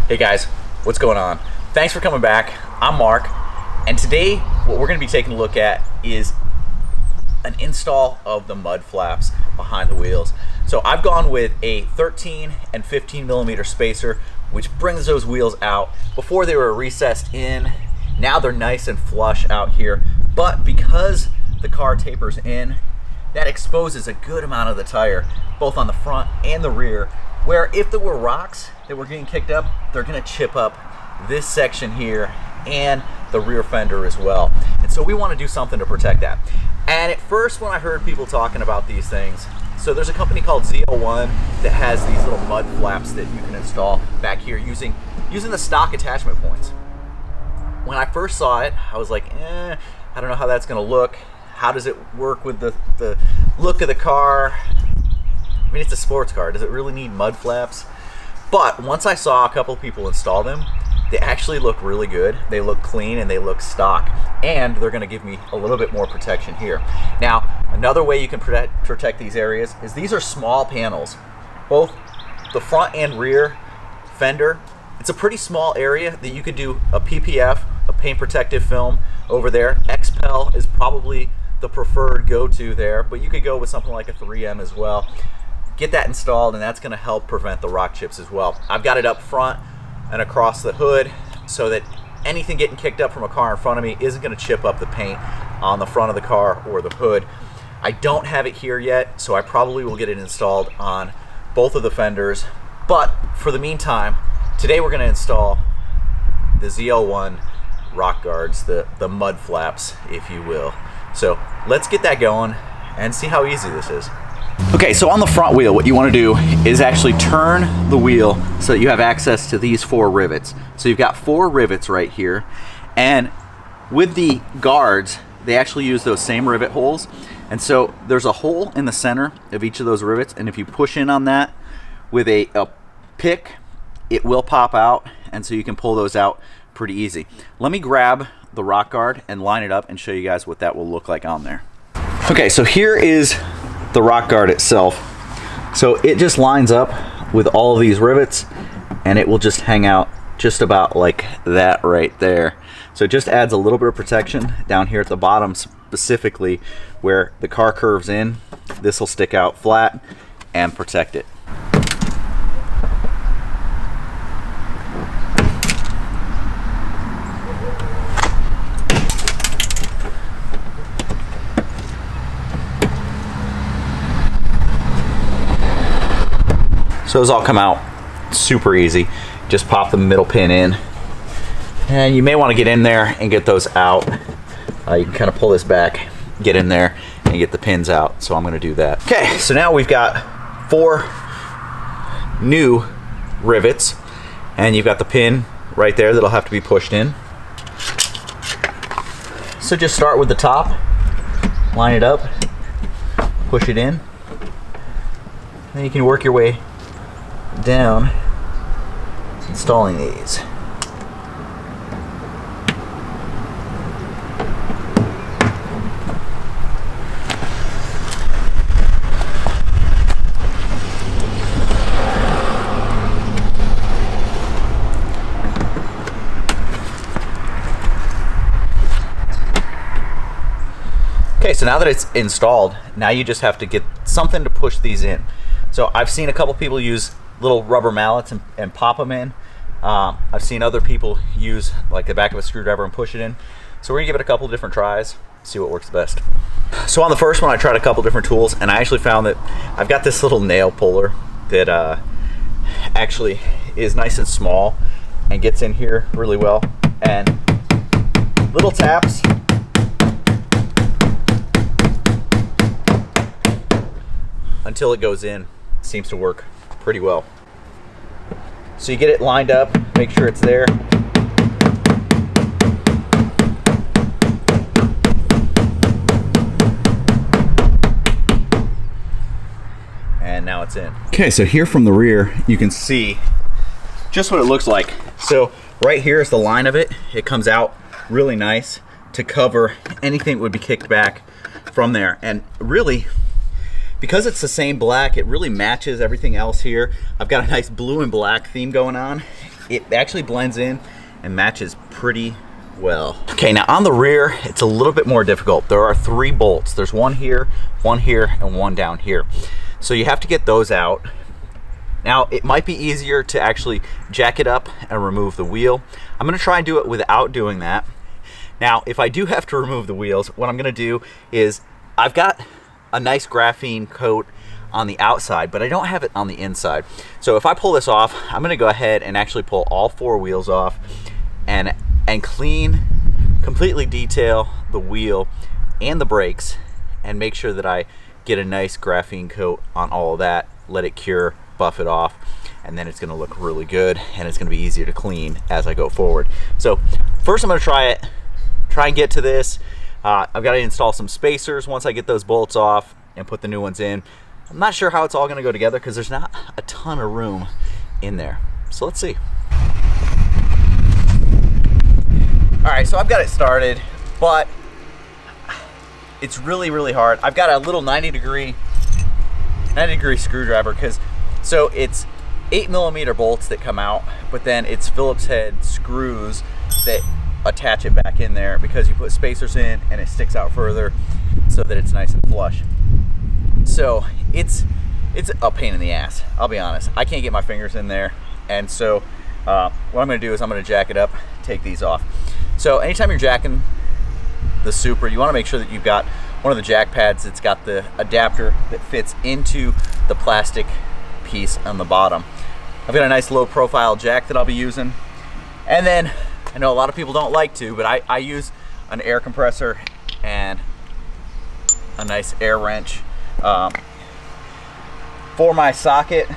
Hey guys, what's going on? Thanks for coming back. I'm Mark, and today what we're going to be taking a look at is an install of the mud flaps behind the wheels. So I've gone with a 13 and 15 millimeter spacer, which brings those wheels out. Before they were recessed in, now they're nice and flush out here, but because the car tapers in, that exposes a good amount of the tire, both on the front and the rear, where if there were rocks that were getting kicked up, they're gonna chip up this section here and the rear fender as well. And so we wanna do something to protect that. And at first when I heard people talking about these things, so there's a company called ZL1 that has these little mud flaps that you can install back here using the stock attachment points. When I first saw it, I was like, I don't know how that's gonna look. How does it work with the look of the car? I mean, it's a sports car. Does it really need mud flaps? But once I saw a couple people install them, they actually look really good. They look clean and they look stock. And they're gonna give me a little bit more protection here. Now, another way you can protect these areas is these are small panels. Both the front and rear fender, it's a pretty small area that you could do a PPF, a paint protective film over there. XPEL is probably the preferred go-to there, but you could go with something like a 3M as well. Get that installed, and that's going to help prevent the rock chips as well. I've got it up front and across the hood so that anything getting kicked up from a car in front of me isn't going to chip up the paint on the front of the car or the hood. I don't have it here yet, so I probably will get it installed on both of the fenders. But for the meantime, today we're going to install the ZL1 Rock Guards, the mud flaps, if you will. So let's get that going and see how easy this is. Okay, so on the front wheel, what you want to do is actually turn the wheel so that you have access to these 4 rivets. So you've got 4 rivets right here, and with the guards, they actually use those same rivet holes. And so there's a hole in the center of each of those rivets, and if you push in on that with a pick, it will pop out, and so you can pull those out pretty easy. Let me grab the rock guard and line it up and show you guys what that will look like on there. Okay, so here is the rock guard itself. So it just lines up with all of these rivets, and it will just hang out just about like that right there. So it just adds a little bit of protection down here at the bottom, specifically where the car curves in. This will stick out flat and protect it. So those all come out super easy. Just pop the middle pin in. And you may want to get in there and get those out. You can kind of pull this back, get in there, and get the pins out. So I'm going to do that. Okay, so now we've got 4 new rivets. And you've got the pin right there that'll have to be pushed in. So just start with the top, line it up, push it in. Then you can work your way down installing these. Okay, so now that it's installed, now you just have to get something to push these in. So I've seen a couple people use little rubber mallets and pop them in. I've seen other people use like the back of a screwdriver and push it in. So we're gonna give it a couple different tries, see what works best. So on the first one, I tried a couple different tools, and I actually found that I've got this little nail puller that actually is nice and small and gets in here really well. And little taps until it goes in seems to work pretty well. So you get it lined up, make sure it's there. And now it's in. Okay, so here from the rear, you can see just what it looks like. So right here is the line of it. It comes out really nice to cover anything that would be kicked back from there. And really, because it's the same black, it really matches everything else here. I've got a nice blue and black theme going on, it actually blends in and matches pretty well. Okay, now on the rear, it's a little bit more difficult. There are 3 bolts. There's one here, and one down here. So you have to get those out. Now, it might be easier to actually jack it up and remove the wheel. I'm gonna try and do it without doing that. Now, if I do have to remove the wheels, what I'm gonna do is, I've got a nice graphene coat on the outside, but I don't have it on the inside. So if I pull this off, I'm gonna go ahead and actually pull all 4 wheels off and completely detail the wheel and the brakes and make sure that I get a nice graphene coat on all of that, let it cure, buff it off, and then it's gonna look really good and it's gonna be easier to clean as I go forward. So first I'm gonna try and get to this. I've got to install some spacers once I get those bolts off and put the new ones in. I'm not sure how it's all gonna go together because there's not a ton of room in there. So let's see. All right, so I've got it started, but it's really, really hard. I've got a little 90 degree screwdriver so it's 8mm bolts that come out, but then it's Phillips head screws that attach it back in there because you put spacers in and it sticks out further so that it's nice and flush. So it's a pain in the ass, I'll be honest. I can't get my fingers in there, and so what I'm gonna do is I'm gonna jack it up, take these off. So anytime you're jacking the Supra, you wanna make sure that you've got one of the jack pads that's got the adapter that fits into the plastic piece on the bottom. I've got a nice low profile jack that I'll be using. And then, I know a lot of people don't like to, but I use an air compressor and a nice air wrench. For my socket,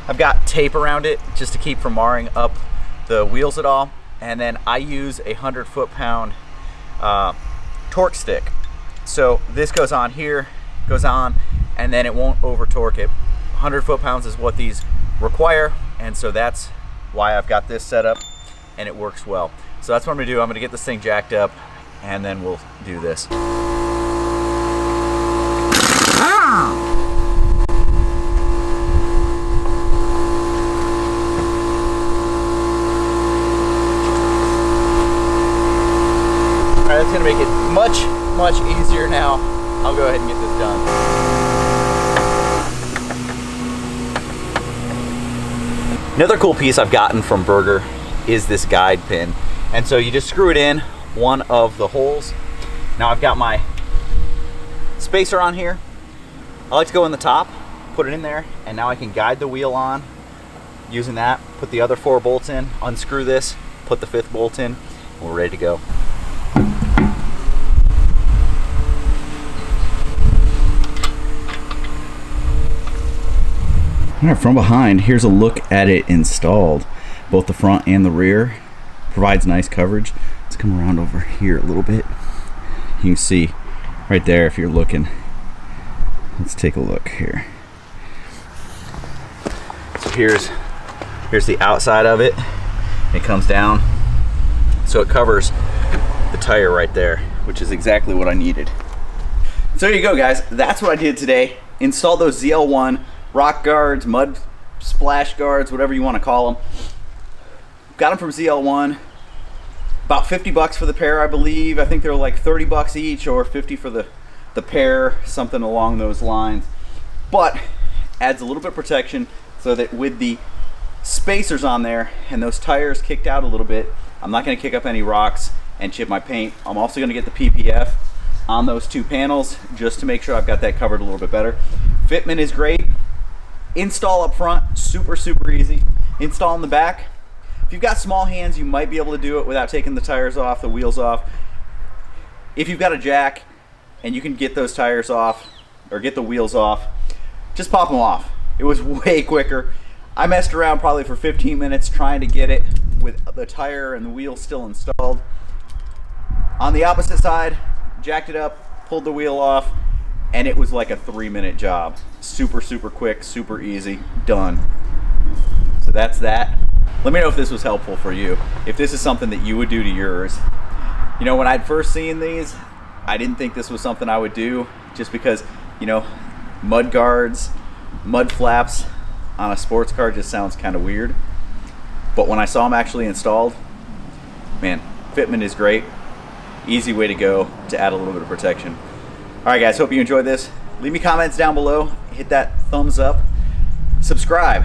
I've got tape around it just to keep from marring up the wheels at all. And then I use a 100 foot-pound torque stick. So this goes on here, goes on, and then it won't over torque it. 100 foot-pounds is what these require, and so that's why I've got this set up, and it works well. So that's what I'm gonna do. I'm gonna get this thing jacked up, and then we'll do this. Alright, that's gonna make it much easier now. I'll go ahead and get this done. Another cool piece I've gotten from Berger is this guide pin. And so you just screw it in one of the holes. Now I've got my spacer on here. I like to go in the top, put it in there, and now I can guide the wheel on using that. Put the other 4 bolts in, unscrew this, put the 5th bolt in, and we're ready to go. All right, from behind, here's a look at it installed. Both the front and the rear. Provides nice coverage. Let's come around over here a little bit. You can see right there if you're looking. Let's take a look here. So here's the outside of it. It comes down, so it covers the tire right there, which is exactly what I needed. So there you go, guys. That's what I did today. Install those ZL1 Rock Guards, mud splash guards, whatever you want to call them. Got them from ZL1. About 50 bucks for the pair, I believe. I think they're like 30 bucks each, or 50 for the pair, something along those lines. But adds a little bit of protection so that with the spacers on there and those tires kicked out a little bit, I'm not going to kick up any rocks and chip my paint. I'm also going to get the PPF on those 2 panels just to make sure I've got that covered a little bit better. Fitment is great. Install up front, super easy. Install in the back. If you've got small hands, you might be able to do it without taking the tires off, the wheels off. If you've got a jack and you can get those tires off or get the wheels off, just pop them off. It was way quicker. I messed around probably for 15 minutes trying to get it with the tire and the wheel still installed. On the opposite side, jacked it up, pulled the wheel off, and it was like a 3-minute job. Super quick, super easy, done. So that's that. Let me know if this was helpful for you, if this is something that you would do to yours. You know, when I'd first seen these, I didn't think this was something I would do, just because, you know, mud guards, mud flaps on a sports car just sounds kind of weird. but when I saw them actually installed, man, fitment is great. Easy way to go to add a little bit of protection. All right, guys, hope you enjoyed this. Leave me comments down below. Hit that thumbs up. Subscribe.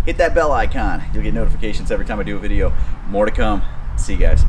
Hit that bell icon. You'll get notifications every time I do a video. More to come. See you guys.